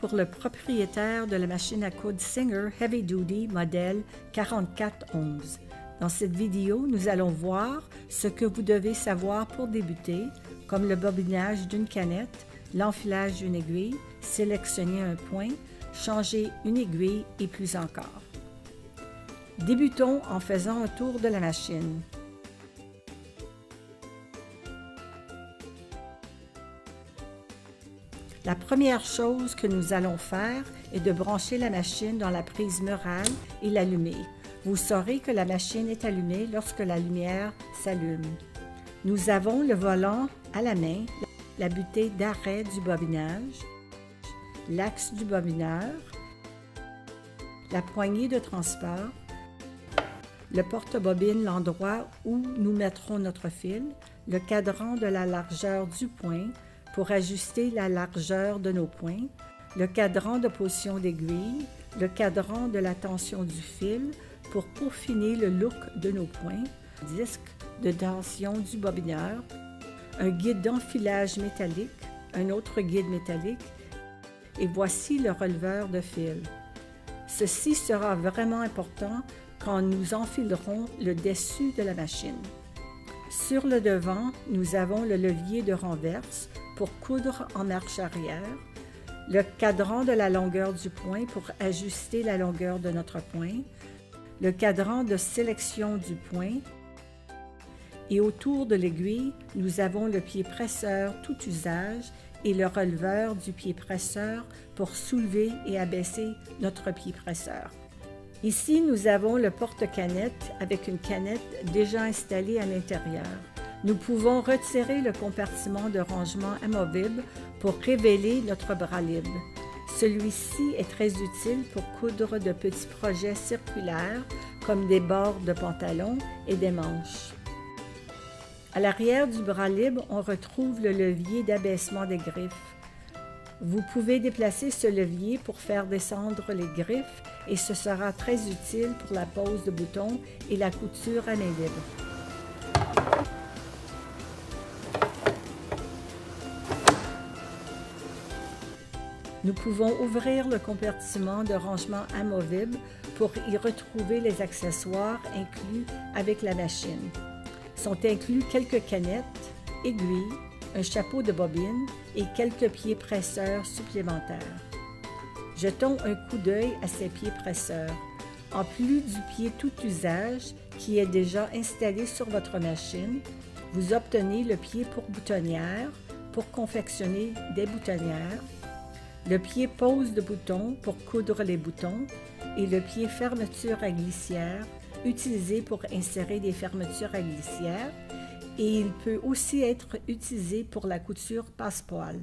pour le propriétaire de la machine à coudre Singer Heavy Duty modèle 4411. Dans cette vidéo, nous allons voir ce que vous devez savoir pour débuter, comme le bobinage d'une canette, l'enfilage d'une aiguille, sélectionner un point, changer une aiguille et plus encore. Débutons en faisant un tour de la machine. La première chose que nous allons faire est de brancher la machine dans la prise murale et l'allumer. Vous saurez que la machine est allumée lorsque la lumière s'allume. Nous avons le volant à la main, la butée d'arrêt du bobinage, l'axe du bobineur, la poignée de transport, le porte-bobine, l'endroit où nous mettrons notre fil, le cadran de la largeur du point pour ajuster la largeur de nos points, le cadran de position d'aiguille, le cadran de la tension du fil pour peaufiner le look de nos points, disque de tension du bobineur, un guide d'enfilage métallique, un autre guide métallique, et voici le releveur de fil. Ceci sera vraiment important quand nous enfilerons le dessus de la machine. Sur le devant, nous avons le levier de renverse pour coudre en marche arrière, le cadran de la longueur du point pour ajuster la longueur de notre point, le cadran de sélection du point, et autour de l'aiguille, nous avons le pied presseur tout usage et le releveur du pied presseur pour soulever et abaisser notre pied presseur. Ici, nous avons le porte-canette avec une canette déjà installée à l'intérieur. Nous pouvons retirer le compartiment de rangement amovible pour révéler notre bras libre. Celui-ci est très utile pour coudre de petits projets circulaires comme des bords de pantalon et des manches. À l'arrière du bras libre, on retrouve le levier d'abaissement des griffes. Vous pouvez déplacer ce levier pour faire descendre les griffes et ce sera très utile pour la pose de boutons et la couture à main libre. Nous pouvons ouvrir le compartiment de rangement amovible pour y retrouver les accessoires inclus avec la machine. Sont inclus quelques canettes, aiguilles, un chapeau de bobine et quelques pieds presseurs supplémentaires. Jetons un coup d'œil à ces pieds presseurs. En plus du pied tout usage qui est déjà installé sur votre machine, vous obtenez le pied pour boutonnière pour confectionner des boutonnières, le pied pose de boutons pour coudre les boutons et le pied fermeture à glissière utilisé pour insérer des fermetures à glissière et il peut aussi être utilisé pour la couture passe-poil.